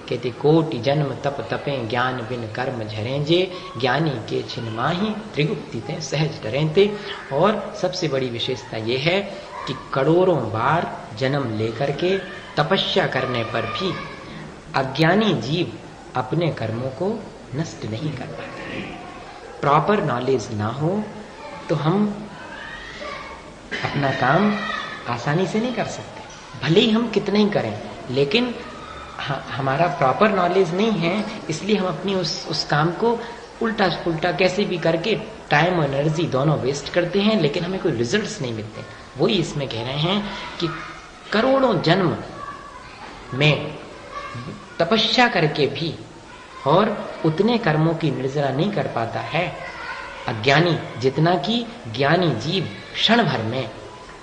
कहते कोटि जन्म तप तपे ज्ञान बिन कर्म झरें जे, ज्ञानी के छिन माही त्रिगुप्ति ते सहज डरें ते। और सबसे बड़ी विशेषता यह है कि करोड़ों बार जन्म लेकर के तपस्या करने पर भी अज्ञानी जीव अपने कर्मों को नष्ट नहीं कर पाता। प्रॉपर नॉलेज ना हो तो हम अपना काम आसानी से नहीं कर सकते, भले ही हम कितना ही करें, लेकिन हमारा प्रॉपर नॉलेज नहीं है, इसलिए हम अपनी उस काम को उल्टा पुल्टा कैसे भी करके टाइम और एनर्जी दोनों वेस्ट करते हैं, लेकिन हमें कोई रिजल्ट्स नहीं मिलते। वही इसमें कह रहे हैं कि करोड़ों जन्म में तपस्या करके भी और उतने कर्मों की निर्जरा नहीं कर पाता है अज्ञानी, जितना कि ज्ञानी जीव क्षण भर में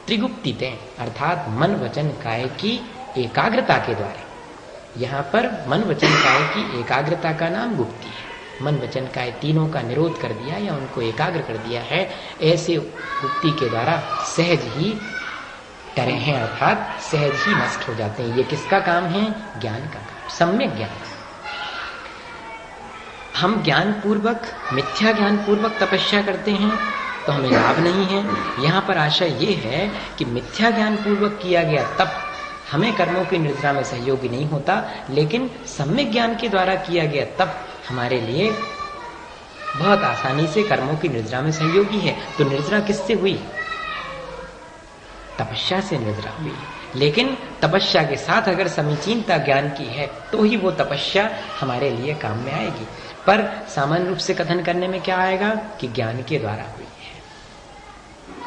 त्रिगुप्ति दें, अर्थात मन वचन काया की एकाग्रता के द्वारा। यहाँ पर मन वचन काया की एकाग्रता का नाम गुप्ति है। मन वचन काया तीनों का निरोध कर दिया या उनको एकाग्र कर दिया है, ऐसे गुप्ति के द्वारा सहज ही डरे हैं, अर्थात सहज ही नष्ट हो जाते हैं। ये किसका काम है? ज्ञान का काम, सम्यक ज्ञान। हम ज्ञान पूर्वक, मिथ्या ज्ञान पूर्वक तपस्या करते हैं तो हमें लाभ नहीं है। यहाँ पर आशा ये है कि मिथ्या ज्ञान पूर्वक किया गया तप हमें कर्मों की निर्जरा में सहयोगी नहीं होता, लेकिन सम्यक ज्ञान के द्वारा किया गया तप हमारे लिए बहुत आसानी से कर्मों की निर्जरा में सहयोगी है। तो निर्जरा किससे हुई? तपस्या से निर्जरा हुई। लेकिन तपस्या के साथ अगर समीचीनता ज्ञान की है तो ही वो तपस्या हमारे लिए काम में आएगी। पर सामान्य रूप से कथन करने में क्या आएगा कि ज्ञान के द्वारा हुई है।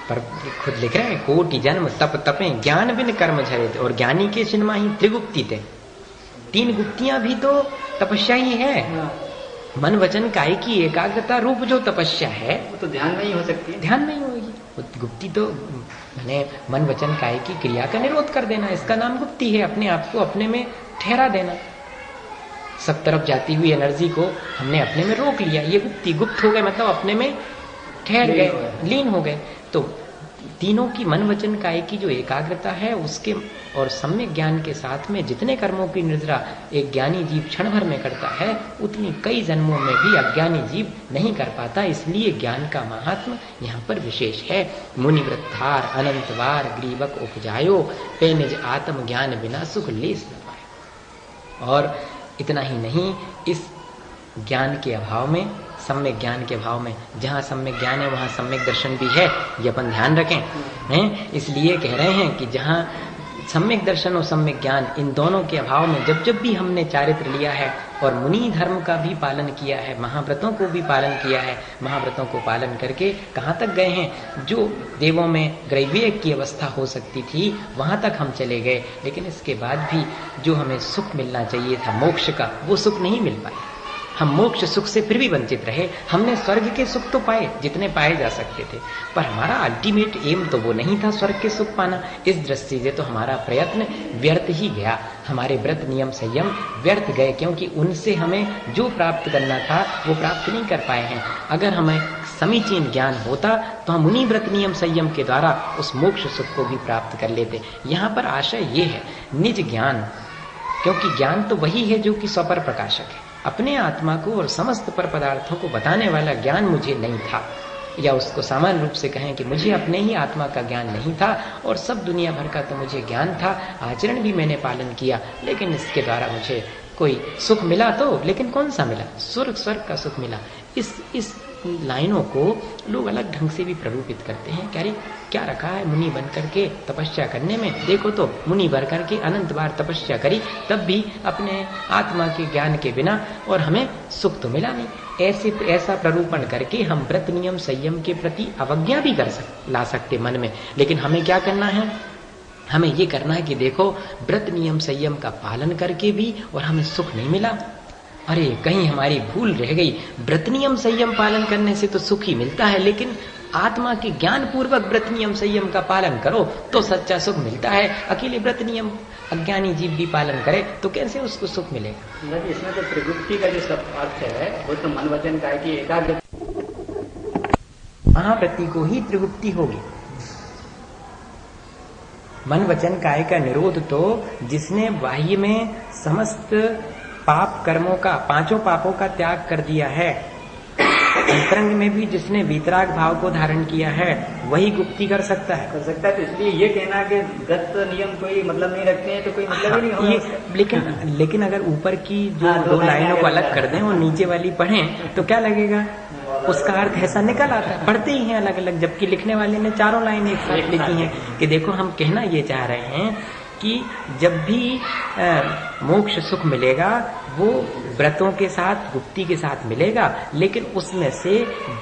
पर खुद लिख रहे हैं कोटि जन्म तप तपे ज्ञान बिन कर्म झरे, और ज्ञानी के छिन माही त्रिगुप्ति ते। तीन गुप्तियां भी तो तपस्या ही है। मन वचन काया की एकाग्रता रूप जो तपस्या है वो तो ध्यान में ही हो सकती है, ध्यान में ही होगी। गुप्ति तो मैंने मन वचन काया की क्रिया का निरोध कर देना, इसका नाम गुप्ति है। अपने आप को अपने में ठहरा देना, सब तरफ जाती हुई एनर्जी को हमने अपने में रोक लिया, ये गुप्ति। गुप्त हो गए मतलब अपने में ठहर गए, लीन हो गए। तो तीनों की मन वचन काया की जो एकाग्रता है उसके और सम्यक ज्ञान के साथ में जितने कर्मों की निर्जरा एक ज्ञानी जीव क्षण भर में करता है, उतनी कई जन्मों में भी अज्ञानी जीव नहीं कर पाता। इसलिए ज्ञान का महात्म यहाँ पर विशेष है। मुनि वृद्धार अनंत बार ग्रीवक उपजायो, पे निज आत्म ज्ञान बिना सुख लेस न पाए। और इतना ही नहीं, इस ज्ञान के अभाव में, सम्यक ज्ञान के अभाव में, जहाँ सम्यक ज्ञान है वहाँ सम्यक दर्शन भी है, ये अपन ध्यान रखें हैं। इसलिए कह रहे हैं कि जहाँ सम्यक दर्शन और सम्यक ज्ञान, इन दोनों के अभाव में जब जब भी हमने चारित्र लिया है और मुनि धर्म का भी पालन किया है, महाव्रतों को भी पालन किया है, महाव्रतों को पालन करके कहाँ तक गए हैं? जो देवों में ग्रैविक की अवस्था हो सकती थी वहाँ तक हम चले गए, लेकिन इसके बाद भी जो हमें सुख मिलना चाहिए था मोक्ष का, वो सुख नहीं मिल पाया। हम मोक्ष सुख से फिर भी वंचित रहे। हमने स्वर्ग के सुख तो पाए जितने पाए जा सकते थे, पर हमारा अल्टीमेट एम तो वो नहीं था स्वर्ग के सुख पाना। इस दृष्टि से तो हमारा प्रयत्न व्यर्थ ही गया, हमारे व्रत नियम संयम व्यर्थ गए, क्योंकि उनसे हमें जो प्राप्त करना था वो प्राप्त नहीं कर पाए हैं। अगर हमें समीचीन ज्ञान होता तो हम उन्हीं व्रत नियम संयम के द्वारा उस मोक्ष सुख को भी प्राप्त कर लेते। यहाँ पर आशय ये है निज ज्ञान, क्योंकि ज्ञान तो वही है जो कि स्वपर प्रकाशक है। अपने आत्मा को और समस्त पर पदार्थों को बताने वाला ज्ञान मुझे नहीं था, या उसको सामान्य रूप से कहें कि मुझे अपने ही आत्मा का ज्ञान नहीं था और सब दुनिया भर का तो मुझे ज्ञान था, आचरण भी मैंने पालन किया, लेकिन इसके द्वारा मुझे कोई सुख मिला तो, लेकिन कौन सा मिला? स्वर्ग का सुख मिला। इस लाइनों को लोग अलग ढंग से भी प्ररूपित करते हैं। क्या रखा है मुनि बन करके तपस्या करने में? देखो तो मुनि बन करके अनंत बार तपस्या करी, तब भी अपने आत्मा के ज्ञान के बिना, और हमें सुख तो मिला नहीं। ऐसा प्ररूपण करके हम व्रत नियम संयम के प्रति अवज्ञा भी ला सकते मन में। लेकिन हमें क्या करना है? हमें ये करना है कि देखो व्रत नियम संयम का पालन करके भी और हमें सुख नहीं मिला, अरे कहीं हमारी भूल रह गई। व्रत नियम संयम पालन करने से तो सुख ही मिलता है, लेकिन आत्मा के ज्ञान पूर्वक व्रत नियम संयम का पालन करो तो सच्चा सुख मिलता है। अकेले व्रत नियम अज्ञानी जीव भी पालन करे तो कैसे उसको सुख मिलेगा? इसमें तो त्रिगुप्ति का जो सब अर्थ है वो तो मन वचन काया की एकाग्रता, महाव्रति को ही त्रिगुप्ति होगी। मन वचन काया का निरोध तो जिसने बाह्य में समस्त पाप कर्मों का, 5 पापों का त्याग कर दिया है, अंतरंग में भी जिसने वीतराग भाव को धारण किया है, वही गुप्ति कर सकता है। कर सकता है। तो इसलिए ये कहना कि गत नियम कोई मतलब नहीं रखते हैं तो कोई मतलब ही नहीं होगा। लेकिन अगर ऊपर की जो 2 लाइनों को अलग कर दें और नीचे वाली पढ़ें तो क्या लगेगा? उसका अर्थ ऐसा निकल आता है। पढ़ते ही हैं अलग अलग, जबकि लिखने वाले ने 4 लाइनें एक साथ लिखी हैं कि देखो हम कहना ये चाह रहे हैं कि जब भी मोक्ष सुख मिलेगा वो व्रतों के साथ, गुप्ति के साथ मिलेगा, लेकिन उसमें से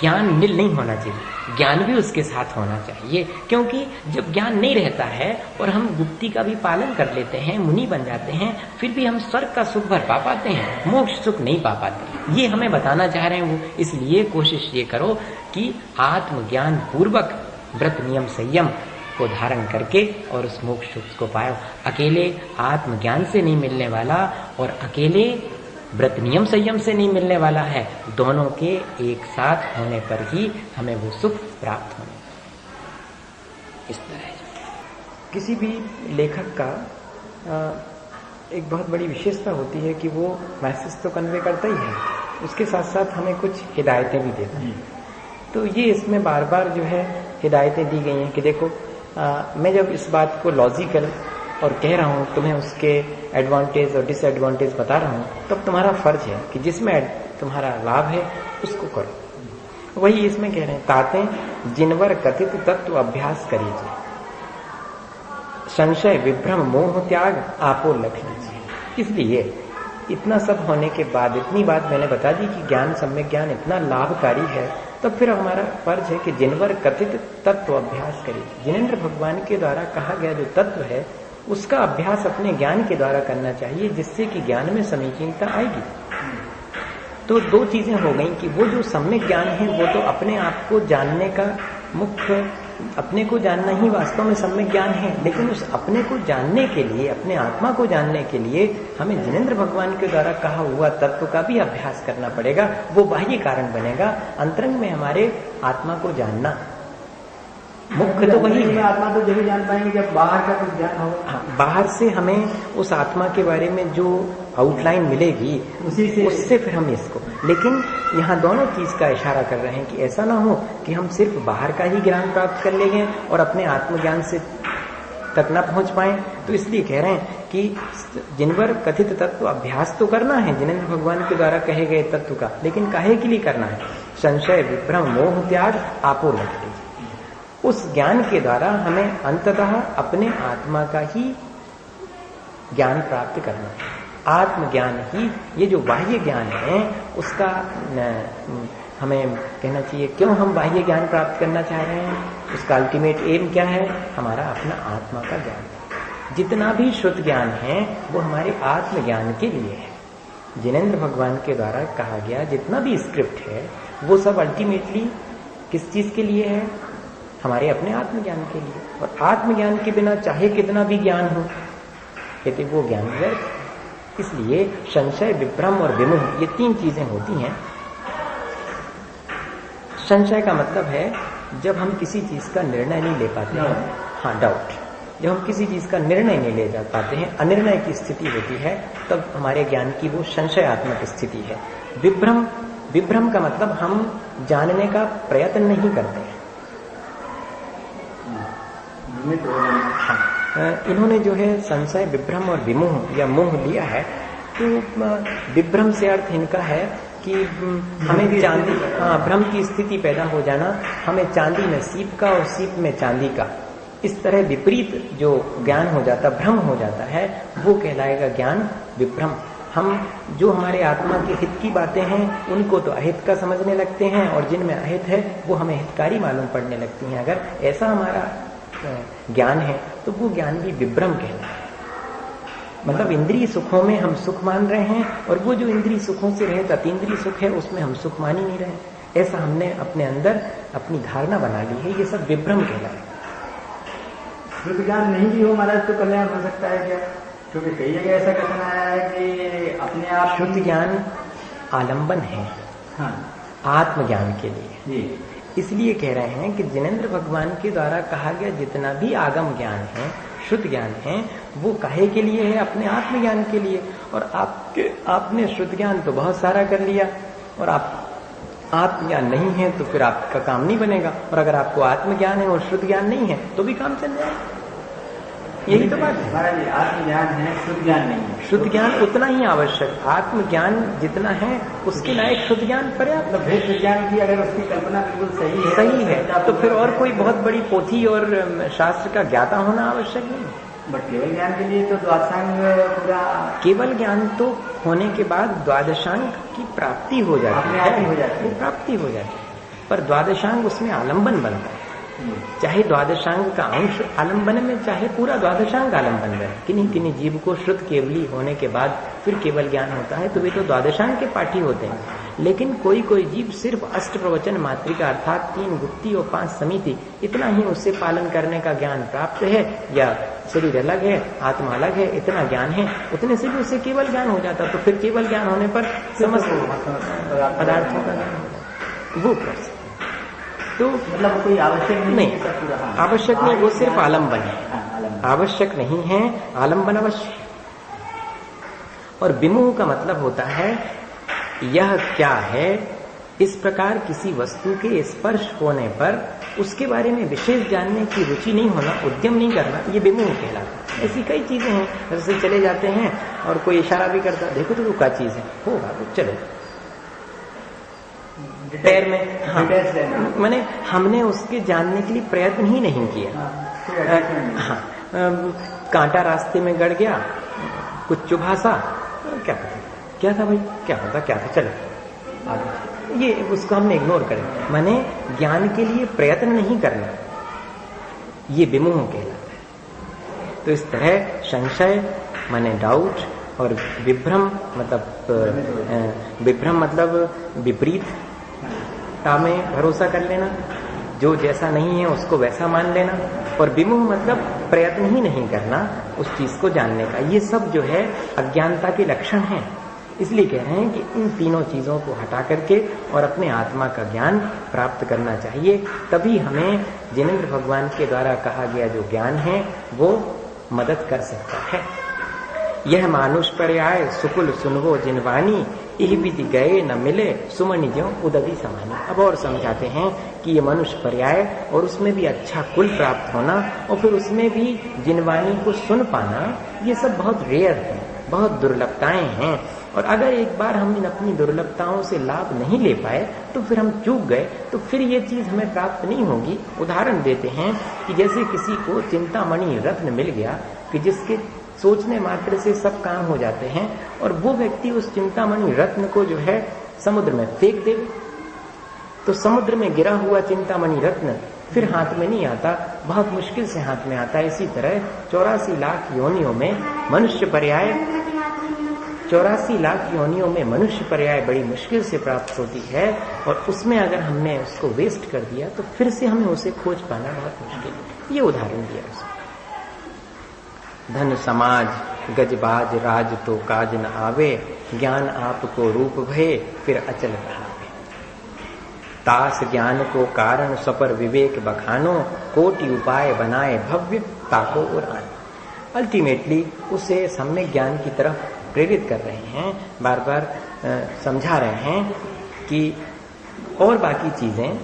ज्ञान नील नहीं होना चाहिए। ज्ञान भी उसके साथ होना चाहिए, क्योंकि जब ज्ञान नहीं रहता है और हम गुप्ति का भी पालन कर लेते हैं, मुनि बन जाते हैं, फिर भी हम स्वर्ग का सुख भर पा पाते हैं, मोक्ष सुख नहीं पा पाते। ये हमें बताना चाह रहे हैं वो। इसलिए कोशिश ये करो कि आत्मज्ञान पूर्वक व्रत नियम संयम को धारण करके और उस मोक्ष सुख को पाओ। अकेले आत्मज्ञान से नहीं मिलने वाला और अकेले व्रत नियम संयम से नहीं मिलने वाला है, दोनों के एक साथ होने पर ही हमें वो सुख प्राप्त होने। इस तरह किसी भी लेखक का एक बहुत बड़ी विशेषता होती है कि वो मैसेज तो कन्वे करता ही है, उसके साथ साथ हमें कुछ हिदायतें भी देता है। तो ये इसमें बार बार जो है हिदायतें दी गई हैं कि देखो मैं जब इस बात को लॉजिकल और कह रहा हूँ, तुम्हें उसके एडवांटेज और डिसएडवांटेज बता रहा हूँ, तब तुम्हारा फर्ज है कि जिसमें तुम्हारा लाभ है उसको करो। वही इसमें कह रहे हैं, ताते जिनवर कथित तत्व अभ्यास करीजिए, संशय विभ्रम मोह त्याग आपो लख लीजिए। इसलिए इतना सब होने के बाद, इतनी बात मैंने बता दी कि ज्ञान, सम्यक ज्ञान इतना लाभकारी है, तो फिर हमारा फर्ज है कि जिनवर कथित तत्व अभ्यास करें। जिनेंद्र भगवान के द्वारा कहा गया जो तत्व है उसका अभ्यास अपने ज्ञान के द्वारा करना चाहिए, जिससे कि ज्ञान में समीचीनता आएगी। तो 2 चीजें हो गई कि वो जो सम्यक ज्ञान है वो तो अपने आप को जानने का मुख्य, अपने को जानना ही वास्तव में सम्यक ज्ञान है, लेकिन उस अपने को जानने के लिए, अपने आत्मा को जानने के लिए हमें जिनेंद्र भगवान के द्वारा कहा हुआ तत्व का भी अभ्यास करना पड़ेगा। वो बाह्य कारण बनेगा, अंतरंग में हमारे आत्मा को जानना मुख्य तो वही है। आत्मा तो जब जान पाएंगे जब बाहर का कुछ ज्ञान होगा। हाँ, बाहर से हमें उस आत्मा के बारे में जो आउटलाइन मिलेगी उससे फिर हम इसको, लेकिन यहाँ दोनों चीज का इशारा कर रहे हैं कि ऐसा ना हो कि हम सिर्फ बाहर का ही ज्ञान प्राप्त कर लेंगे और अपने आत्मज्ञान से तक न पहुंच पाए। तो इसलिए कह रहे हैं कि जिनवर कथित तत्व अभ्यास तो करना है जिनेंद्र भगवान के द्वारा कहे गए तत्व का, लेकिन काहे के लिए करना है? संशय विभ्रम मोह त्याग आपो लख लीजिए। उस ज्ञान के द्वारा हमें अंततः अपने आत्मा का ही ज्ञान प्राप्त करना है। आत्मज्ञान ही, ये जो बाह्य ज्ञान है उसका हमें कहना चाहिए क्यों हम बाह्य ज्ञान प्राप्त करना चाह रहे हैं, उसका अल्टीमेट एम क्या है? हमारा अपना आत्मा का ज्ञान। जितना भी शुद्ध ज्ञान है वो हमारे आत्मज्ञान के लिए है। जिनेंद्र भगवान के द्वारा कहा गया जितना भी स्क्रिप्ट है वो सब अल्टीमेटली किस चीज के लिए है? हमारे अपने आत्मज्ञान के लिए। और आत्मज्ञान के बिना चाहे कितना भी ज्ञान हो, कहते वो ज्ञान व्यर्थ। इसलिए संशय विभ्रम और विमोह ये 3 चीजें होती हैं। संशय का मतलब है जब हम किसी चीज का निर्णय नहीं ले पाते हैं, हाँ डाउट, जब हम किसी चीज का निर्णय नहीं ले जा पाते हैं, अनिर्णय की स्थिति होती है, तब हमारे ज्ञान की वो संशयात्मक स्थिति है। विभ्रम, विभ्रम का मतलब हम जानने का प्रयत्न नहीं करते हैं। इन्होंने जो है संशय विभ्रम और विमोह या मोह लिया है, तो विभ्रम से अर्थ इनका है कि हमें चांदी, हाँ भ्रम की स्थिति पैदा हो जाना, हमें चांदी में सीप का और सीप में चांदी का, इस तरह विपरीत जो ज्ञान हो जाता, भ्रम हो जाता है, वो कहलाएगा ज्ञान विभ्रम। हम जो हमारे आत्मा के हित की बातें हैं उनको तो अहित का समझने लगते हैं और जिनमें अहित है वो हमें हितकारी मालूम पड़ने लगती हैं। अगर ऐसा हमारा ज्ञान है तो वो ज्ञान भी विभ्रम कहलाता है। मतलब इंद्रिय सुखों में हम सुख मान रहे हैं और वो जो इंद्रिय सुखों से रहित अतीन्द्रिय सुख है उसमें हम सुख मान ही नहीं रहे। ऐसा हमने अपने अंदर अपनी धारणा बना ली है, ये सब विभ्रम कहलाए। शुद्ध ज्ञान नहीं भी हो महाराज तो कल्याण हो सकता है क्या? क्योंकि कई जगह ऐसा कथन आया है कि अपने आप शुद्ध ज्ञान आलंबन है, हाँ, आत्मज्ञान के लिए। जी। इसलिए कह रहे हैं कि जिनेंद्र भगवान के द्वारा कहा गया जितना भी आगम ज्ञान है शुद्ध ज्ञान है वो काहे के लिए है? अपने आत्मज्ञान के लिए। और आपने शुद्ध ज्ञान तो बहुत सारा कर लिया और आप आत्मज्ञान नहीं है तो फिर आपका काम नहीं बनेगा। और अगर आपको आत्मज्ञान है और शुद्ध ज्ञान नहीं है तो भी काम चल जाएगा। यही तो बात है। आत्मज्ञान है, शुद्ध ज्ञान नहीं है। शुद्ध ज्ञान उतना ही आवश्यक, आत्मज्ञान जितना है उसके लायक शुद्ध ज्ञान पर्याप्त। मतलब भेद विज्ञान की अगर उसकी कल्पना बिल्कुल सही है तो फिर और कोई बहुत बड़ी पोथी और शास्त्र का ज्ञाता होना आवश्यक नहीं। बट केवल ज्ञान के लिए तो द्वादशांग पूरा, केवल ज्ञान तो होने के बाद द्वादशांग की प्राप्ति हो जाती है, वो प्राप्ति हो जाती है। पर द्वादशांग उसमें आलंबन बनता है। चाहे द्वादशांग का अंश आलंबन में, चाहे पूरा द्वादशांग आलंबन में। किन्हीं किन्हीं जीव को शुद्ध केवली होने के बाद फिर केवल ज्ञान होता है तो वे तो द्वादशांग के पाठी होते हैं। लेकिन कोई कोई जीव सिर्फ अष्ट प्रवचन मात्रिका अर्थात 3 गुप्ती और 5 समिति इतना ही उससे पालन करने का ज्ञान प्राप्त है, या शरीर अलग है आत्मा अलग है इतना ज्ञान है, उतने से भी उससे केवल ज्ञान हो जाता। तो फिर केवल ज्ञान होने पर समस्त पदार्थों का ज्ञान हो जाता, वो कर सकते। तो मतलब कोई आवश्यक नहीं, आवश्यक नहीं, वो सिर्फ आलंबन है। आवश्यक नहीं है, आलंबन अवश्य। और विमोह का मतलब होता है यह क्या है, इस प्रकार किसी वस्तु के स्पर्श होने पर उसके बारे में विशेष जानने की रुचि नहीं होना, उद्यम नहीं करना, ये विमोह कहलाता है। ऐसी कई चीजें हैं, जैसे चले जाते हैं और कोई इशारा भी करता, देखो तो क्या चीज है, होगा तो चलो पैर में। हाँ, मैंने हमने उसके जानने के लिए प्रयत्न ही नहीं किया। हाँ, कांटा रास्ते में गड़ गया, कुछ चुभासा, क्या पता क्या था भाई, क्या पता क्या था, चलो आगे। ये उसको हमने इग्नोर करें, माने ज्ञान के लिए प्रयत्न नहीं करना, ये विमोह कहलाता है। तो इस तरह संशय माने डाउट और विभ्रम मतलब विपरीत में भरोसा कर लेना, जो जैसा नहीं है उसको वैसा मान लेना। और विमोह मतलब प्रयत्न ही नहीं करना उस चीज को जानने का। ये सब जो है अज्ञानता के लक्षण हैं। इसलिए कह रहे हैं कि इन तीनों चीजों को हटा करके और अपने आत्मा का ज्ञान प्राप्त करना चाहिए। तभी हमें जिनेंद्र भगवान के द्वारा कहा गया जो ज्ञान है वो मदद कर सकता है। यह मानुष पर्याय सुकुल सुनवो जिनवानी, इह विधि गए न मिले सुमनि ज्यों उदधि समानी। अब और समझाते हैं कि ये मनुष्य पर्याय और उसमें भी अच्छा कुल प्राप्त होना और फिर उसमें भी जिनवाणी को सुन पाना, ये सब बहुत रेयर है, बहुत दुर्लभताएं हैं। और अगर एक बार हम इन अपनी दुर्लभताओं से लाभ नहीं ले पाए तो फिर हम चूक गए, तो फिर ये चीज हमें प्राप्त नहीं होगी। उदाहरण देते हैं कि जैसे किसी को चिंतामणि रत्न मिल गया कि जिसके सोचने मात्र से सब काम हो जाते हैं, और वो व्यक्ति उस चिंतामणि रत्न को जो है समुद्र में फेंक दे, तो समुद्र में गिरा हुआ चिंतामणि रत्न फिर हाथ में नहीं आता, बहुत मुश्किल से हाथ में आता है। इसी तरह 84 लाख योनियों में मनुष्य पर्याय 84 लाख योनियों में मनुष्य पर्याय बड़ी मुश्किल से प्राप्त होती है, और उसमें अगर हमने उसको वेस्ट कर दिया तो फिर से हमें उसे खोज पाना बहुत मुश्किल है। ये उदाहरण दिया उसने। धन समाज गजबाज राज तो काज न आवे, ज्ञान आपको रूप भय फिर अचल रहावे। तास ज्ञान को कारण स्वपर विवेक बखानो, कोटि उपाय बनाए भव्य ताको उड़ान। अल्टीमेटली उसे सम्यक ज्ञान की तरफ प्रेरित कर रहे हैं, बार बार समझा रहे हैं कि और बाकी चीजें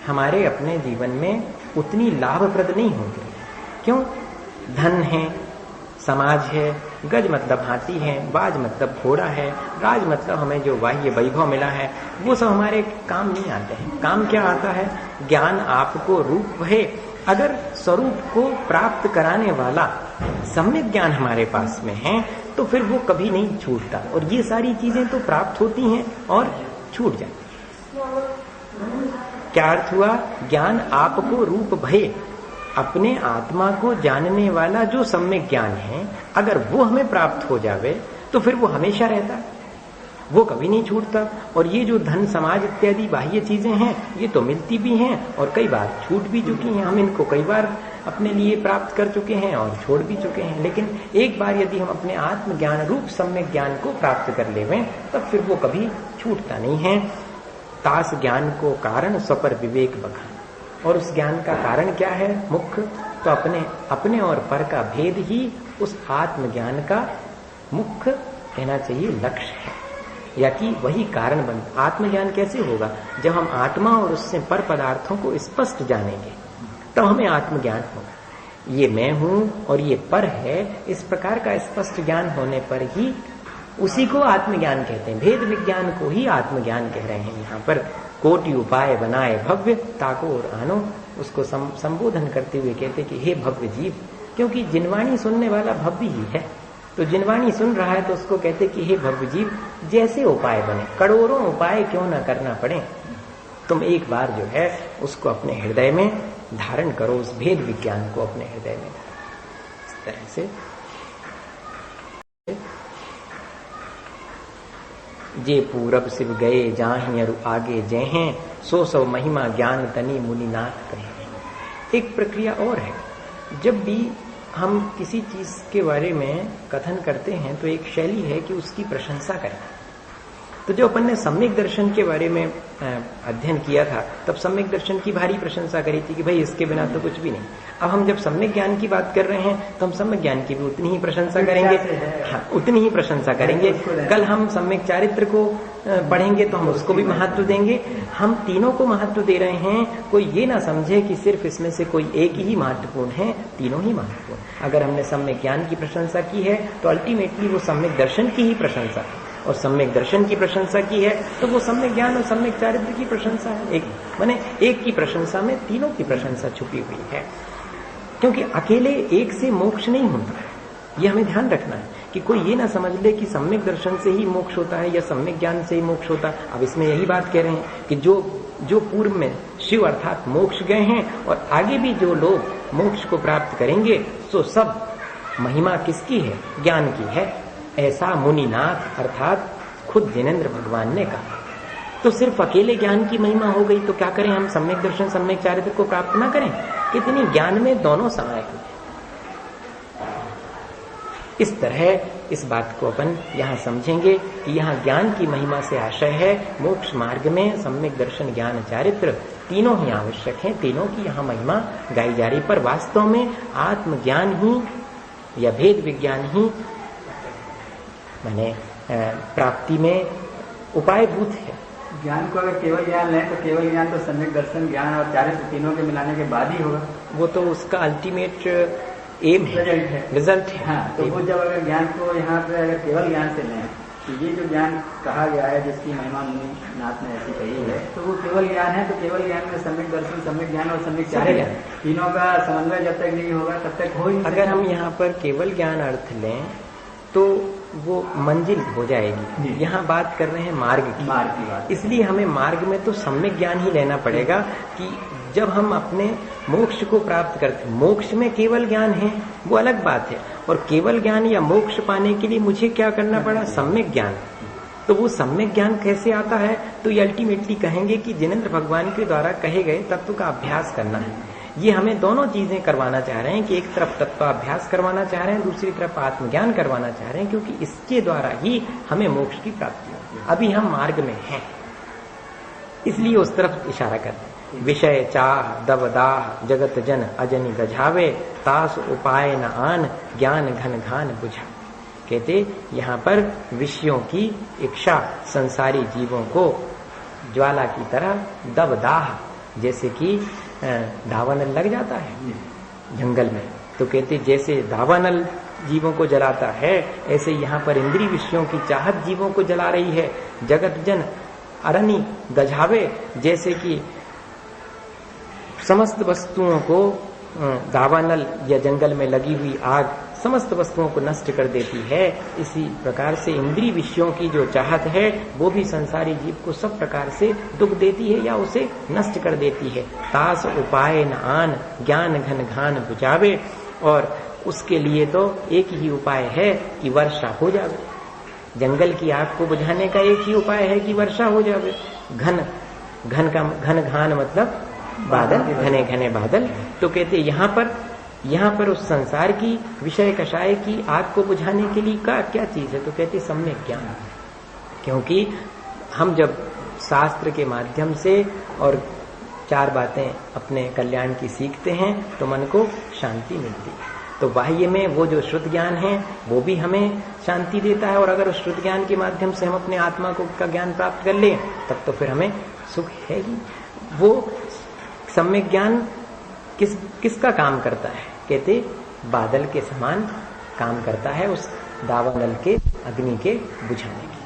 हमारे अपने जीवन में उतनी लाभप्रद नहीं होती। क्यों? धन है, समाज है, गज मतलब हाथी है, बाज मतलब घोड़ा है, राज मतलब हमें जो बाह्य वैभव मिला है, वो सब हमारे काम नहीं आते हैं। काम क्या आता है? ज्ञान आपको रूप है। अगर स्वरूप को प्राप्त कराने वाला सम्यक ज्ञान हमारे पास में है तो फिर वो कभी नहीं छूटता, और ये सारी चीजें तो प्राप्त होती हैं और छूट जाती। क्या अर्थ हुआ? ज्ञान आपको रूप भय, अपने आत्मा को जानने वाला जो सम्यक ज्ञान है, अगर वो हमें प्राप्त हो जावे तो फिर वो हमेशा रहता है, वो कभी नहीं छूटता। और ये जो धन समाज इत्यादि बाह्य चीजें हैं, ये तो मिलती भी हैं और कई बार छूट भी चुकी हैं। हम इनको कई बार अपने लिए प्राप्त कर चुके हैं और छोड़ भी चुके हैं। लेकिन एक बार यदि हम अपने आत्मज्ञान रूप सम्यक ज्ञान को प्राप्त कर लेवें तब फिर वो कभी छूटता नहीं है। तास ज्ञान को कारण स्वपर विवेक बखान। और उस ज्ञान का कारण क्या है? मुख्य तो अपने अपने और पर का भेद ही उस आत्मज्ञान का मुख्य कहना चाहिए लक्ष्य है, या कि वही कारण बन। आत्मज्ञान कैसे होगा? जब हम आत्मा और उससे पर पदार्थों को स्पष्ट जानेंगे तब हमें आत्मज्ञान होगा। ये मैं हूं और ये पर है, इस प्रकार का स्पष्ट ज्ञान होने पर ही उसी को आत्मज्ञान कहते हैं। भेद विज्ञान को ही आत्मज्ञान कह रहे हैं। यहाँ पर कोटि उपाय बनाए भव्य ताको और आनो, उसको संबोधन करते हुए कहते कि हे भव्य जीव, क्योंकि जिनवाणी सुनने वाला भव्य ही है। तो जिनवाणी सुन रहा है तो उसको कहते कि हे भव्य जीव, जैसे उपाय बने, करोड़ों उपाय क्यों ना करना पड़े, तुम एक बार जो है उसको अपने हृदय में धारण करो, उस भेद विज्ञान को अपने हृदय में। इस तरह से जे पूरब शिव गए जाहि अरु आगे जय हैं, सो सौ महिमा ज्ञान तनि मुनिनाथ कहे। एक प्रक्रिया और है, जब भी हम किसी चीज के बारे में कथन करते हैं तो एक शैली है कि उसकी प्रशंसा करें। तो जो अपन ने सम्यक दर्शन के बारे में अध्ययन किया था, तब सम्यक दर्शन की भारी प्रशंसा करी थी कि भाई इसके बिना तो कुछ भी नहीं। अब हम जब सम्यक ज्ञान की बात कर रहे हैं तो हम सम्यक ज्ञान की भी उतनी ही प्रशंसा करेंगे। हाँ, उतनी ही प्रशंसा करेंगे। कल हम सम्यक चारित्र को पढ़ेंगे तो हम उसको भी महत्व देंगे। हम तीनों को महत्व दे रहे हैं। कोई ये ना समझे कि सिर्फ इसमें से कोई एक ही महत्वपूर्ण है, तीनों ही महत्वपूर्ण। अगर हमने सम्यक ज्ञान की प्रशंसा की है तो अल्टीमेटली वो सम्यक दर्शन की ही प्रशंसा है, और सम्यक दर्शन की प्रशंसा की है तो वो सम्यक ज्ञान और सम्यक चारित्र की प्रशंसा है। एक माने एक की प्रशंसा में तीनों की प्रशंसा छुपी हुई है, क्योंकि अकेले एक से मोक्ष नहीं होता है। ये हमें ध्यान रखना है कि कोई ये ना समझ ले कि सम्यक दर्शन से ही मोक्ष होता है या सम्यक ज्ञान से ही मोक्ष होता है। अब इसमें यही बात कह रहे हैं कि जो पूर्व में शिव अर्थात मोक्ष गए हैं और आगे भी जो लोग मोक्ष को प्राप्त करेंगे, तो सब महिमा किसकी है? ज्ञान की है। ऐसा मुनिनाथ अर्थात खुद जिनेंद्र भगवान ने कहा। तो सिर्फ अकेले ज्ञान की महिमा हो गई तो क्या करें? हम सम्यक दर्शन सम्यक चारित्र को प्राप्त ना करें? कितनी ज्ञान में दोनों समाये हुए। इस तरह इस बात को अपन यहाँ समझेंगे कि यहाँ ज्ञान की महिमा से आशय है मोक्ष मार्ग में सम्यक दर्शन ज्ञान चारित्र तीनों ही आवश्यक हैं। तीनों की यहाँ महिमा गाई जा रही, पर वास्तव में आत्मज्ञान ही या भेद विज्ञान ही माने प्राप्ति में उपायभूत है। ज्ञान को अगर केवल ज्ञान लें तो केवल ज्ञान तो सम्यक दर्शन ज्ञान और चारित्र तीनों के मिलाने के बाद ही होगा। वो तो उसका अल्टीमेट एम है, रिजल्ट है। हाँ, तो वो जब अगर ज्ञान को यहाँ पे अगर केवल ज्ञान से लें तो ये जो ज्ञान कहा गया है जिसकी महिमा मुनिनाथ ने ऐसी कही है, तो वो केवल ज्ञान है। तो केवल ज्ञान में सम्यक दर्शन सम्यक ज्ञान और सम्यक चारित्र तीनों का समन्वय जब तक नहीं होगा तब तक हो ही नहीं। अगर हम यहाँ पर केवल ज्ञान अर्थ लें तो वो मंजिल हो जाएगी। यहाँ बात कर रहे हैं मार्ग की बात, इसलिए हमें मार्ग में तो सम्यक ज्ञान ही लेना पड़ेगा कि जब हम अपने मोक्ष को प्राप्त करते, मोक्ष में केवल ज्ञान है वो अलग बात है, और केवल ज्ञान या मोक्ष पाने के लिए मुझे क्या करना पड़ा? सम्यक ज्ञान। तो वो सम्यक ज्ञान कैसे आता है? तो ये अल्टीमेटली कहेंगे कि जिनेंद्र भगवान के द्वारा कहे गए तत्व का अभ्यास करना है। ये हमें दोनों चीजें करवाना चाह रहे हैं कि एक तरफ तत्वाभ्यास करवाना चाह रहे हैं, दूसरी तरफ आत्मज्ञान करवाना चाह रहे हैं, क्योंकि इसके द्वारा ही हमें मोक्ष की प्राप्ति होती है। अभी हम मार्ग में हैं, इसलिए उस तरफ इशारा करते हैं। विषय चाह दवदाह जगत जन अजनि गझावे, तास उपाय न आन ज्ञान घन घान बुझा। कहते यहाँ पर विषयों की इच्छा संसारी जीवों को ज्वाला की तरह दवदाह, जैसे कि धावानल लग जाता है जंगल में, तो कहते जैसे धावानल जीवों को जलाता है, ऐसे यहाँ पर इंद्रिय विषयों की चाहत जीवों को जला रही है। जगत जन अरणी गझावे, जैसे कि समस्त वस्तुओं को दावानल या जंगल में लगी हुई आग समस्त वस्तुओं को नष्ट कर देती है, इसी प्रकार से इंद्रिय विषयों की जो चाहत है वो भी संसारी जीव को सब प्रकार से दुख देती है या उसे नष्ट कर देती है। तास उपाय न आन ज्ञान घन घान बुझावे, और उसके लिए तो एक ही उपाय है कि वर्षा हो जावे। जंगल की आग को बुझाने का एक ही उपाय है कि वर्षा हो जावे। घन घान मतलब बादल, घने घने बादल। तो कहते यहाँ पर उस संसार की विषय कषाय की आग को बुझाने के लिए क्या चीज है? तो कहते सम्यक ज्ञान। क्योंकि हम जब शास्त्र के माध्यम से और 4 बातें अपने कल्याण की सीखते हैं तो मन को शांति मिलती है। तो बाह्य में वो जो श्रुत ज्ञान है वो भी हमें शांति देता है, और अगर उस श्रुत ज्ञान के माध्यम से हम अपने आत्मा को का ज्ञान प्राप्त कर लें तब तो फिर हमें सुख है ही। वो सम्यक ज्ञान किसका काम करता है? कहते बादल के समान काम करता है उस दावानल के अग्नि के बुझाने की।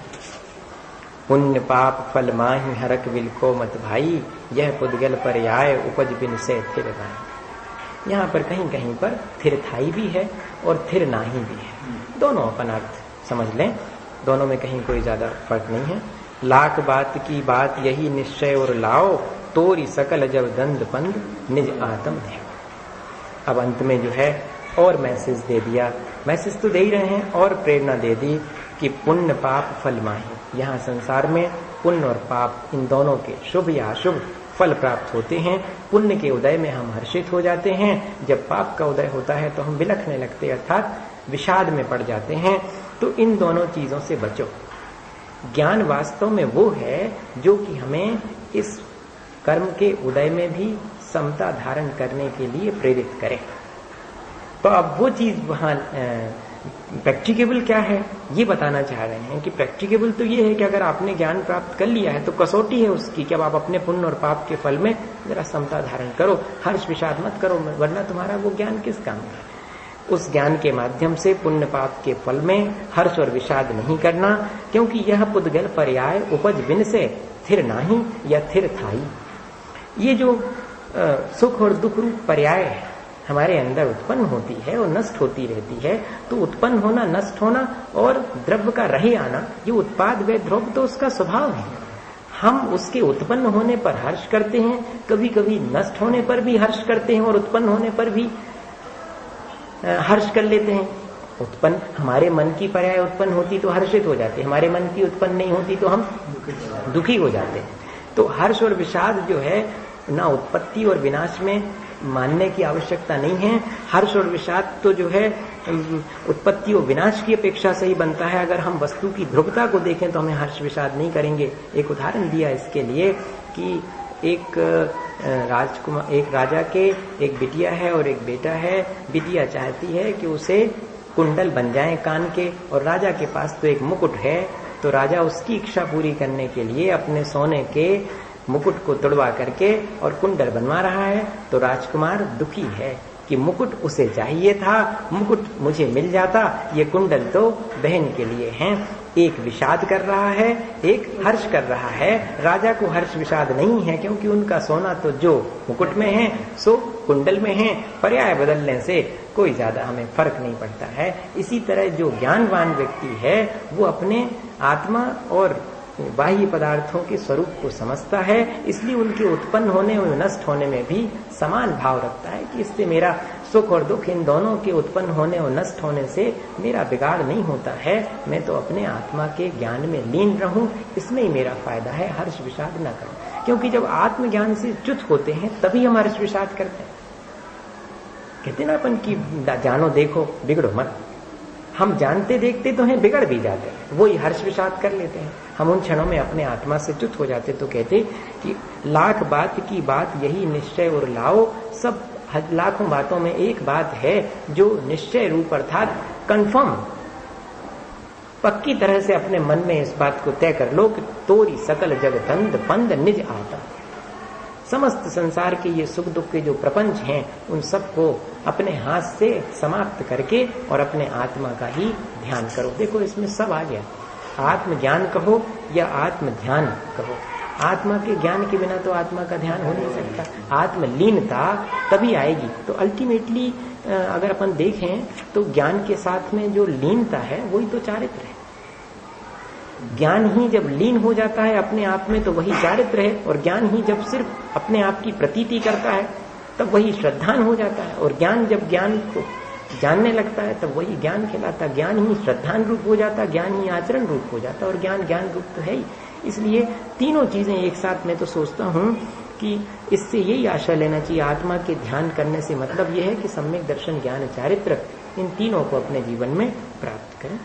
पुण्य पाप फल माहि हरक विलको मत भाई, यह पुद्गल पर्याय उपज बिन से थिर भाई। यहाँ पर कहीं कहीं पर थिर थाई भी है और थिर नाही भी है, दोनों अपन अर्थ समझ लें, दोनों में कहीं कोई ज्यादा फर्क नहीं है। लाख बात की बात यही निश्चय और लाओ, तोरी सकल जब दंड पंद निज आत्म ध्यान। अब अंत में जो है और मैसेज दे दिया, मैसेज तो दे ही रहे हैं और प्रेरणा दे दी कि पुण्य पाप फल माहि। यहाँ संसार में पुण्य और पाप इन दोनों के शुभ या अशुभ फल प्राप्त होते हैं। पुण्य के उदय में हम हर्षित हो जाते हैं, जब पाप का उदय होता है तो हम बिलखने लगते अर्थात विषाद में पड़ जाते हैं। तो इन दोनों चीजों से बचो। ज्ञान वास्तव में वो है जो कि हमें इस कर्म के उदय में भी समता धारण करने के लिए प्रेरित करे। तो अब वो चीज वहां प्रैक्टिकेबल क्या है ये बताना चाह रहे हैं कि प्रैक्टिकेबल तो ये है कि अगर आपने ज्ञान प्राप्त कर लिया है तो कसौटी है उसकी कि अब आप अपने पुण्य और पाप के फल में जरा समता धारण करो, हर्ष विषाद मत करो, वरना तुम्हारा वो ज्ञान किस काम का। उस ज्ञान के माध्यम से पुण्य पाप के फल में हर्ष और विषाद नहीं करना, क्योंकि यह पुद्गल पर्याय उपज बिन से थिर नाही या थिर थाई। ये जो सुख और दुख रूप पर्याय है हमारे अंदर उत्पन्न होती है और नष्ट होती रहती है, तो उत्पन्न होना, नष्ट होना और द्रव्य का रहे आना, ये उत्पाद व द्रव्य तो उसका स्वभाव है। हम उसके उत्पन्न होने पर हर्ष करते हैं, कभी कभी नष्ट होने पर भी हर्ष करते हैं और उत्पन्न होने पर भी हर्ष कर लेते हैं। उत्पन्न हमारे मन की पर्याय उत्पन्न होती तो हर्षित हो जाते, हमारे मन की उत्पन्न नहीं होती तो हम दुखी हो जाते हैं। तो हर्ष और विषाद जो है ना उत्पत्ति और विनाश में मानने की आवश्यकता नहीं है। हर्ष और विषाद तो जो है उत्पत्ति और विनाश की अपेक्षा से ही बनता है। अगर हम वस्तु की ध्रुवता को देखें तो हमें हर्ष विषाद नहीं करेंगे। एक उदाहरण दिया इसके लिए कि एक राजा के एक बिटिया है और एक बेटा है। बिटिया चाहती है कि उसे कुंडल बन जाए कान के, और राजा के पास तो एक मुकुट है। तो राजा उसकी इच्छा पूरी करने के लिए अपने सोने के मुकुट को तोड़वा करके और कुंडल बनवा रहा है। तो राजकुमार दुखी है कि मुकुट उसे चाहिए था, मुकुट मुझे मिल जाता, ये कुंडल तो बहन के लिए हैं। एक विषाद कर रहा है, एक हर्ष कर रहा है। राजा को हर्ष विषाद नहीं है, क्योंकि उनका सोना तो जो मुकुट में है सो कुंडल में है। पर्याय बदलने से कोई ज्यादा हमें फर्क नहीं पड़ता है। इसी तरह जो ज्ञानवान व्यक्ति है वो अपने आत्मा और बाह्य पदार्थों के स्वरूप को समझता है, इसलिए उनके उत्पन्न होने और नष्ट होने में भी समान भाव रखता है कि इससे मेरा सुख और दुख, इन दोनों के उत्पन्न होने और नष्ट होने से मेरा बिगाड़ नहीं होता है। मैं तो अपने आत्मा के ज्ञान में लीन रहूं, इसमें ही मेरा फायदा है, हर्ष विषाद न करूं। क्योंकि जब आत्मज्ञान से च्युत होते हैं तभी हम हर्ष विषाद करते हैं। कहते ना अपन की जानो देखो बिगड़ो मत। हम जानते देखते तो हैं, बिगड़ भी जाते हैं, वही हर्ष विषाद कर लेते हैं। हम उन क्षणों में अपने आत्मा से च्युत हो जाते। तो कहते कि लाख बात की बात यही निश्चय और लाओ। सब लाखों बातों में एक बात है जो निश्चय रूप अर्थात कंफर्म, पक्की तरह से अपने मन में इस बात को तय कर लो कि तोरी सकल जग दंड पंद निज आता। समस्त संसार के ये सुख दुख के जो प्रपंच हैं उन सबको अपने हाथ से समाप्त करके और अपने आत्मा का ही ध्यान करो। देखो इसमें सब आ गया, आत्मज्ञान कहो या आत्म ध्यान कहो। आत्मा के ज्ञान के बिना तो आत्मा का ध्यान हो नहीं सकता। आत्मलीनता तभी आएगी। तो अल्टीमेटली अगर अपन देखें तो ज्ञान के साथ में जो लीनता है वही तो चारित्र है। ज्ञान ही जब लीन हो जाता है अपने आप में तो वही चारित्र है, और ज्ञान ही जब सिर्फ अपने आप की प्रतीति करता है तब वही श्रद्धान हो जाता है, और ज्ञान जब ज्ञान को जानने लगता है तब वही ज्ञान कहलाता। ज्ञान ही श्रद्धान रूप हो जाता, ज्ञान ही आचरण रूप हो जाता, और ज्ञान ज्ञान रूप तो है ही। इसलिए तीनों चीजें एक साथ मैं तो सोचता हूँ कि इससे यही आशा लेना चाहिए। आत्मा के ध्यान करने से मतलब यह है कि सम्यक दर्शन ज्ञान चारित्र इन तीनों को अपने जीवन में प्राप्त करें।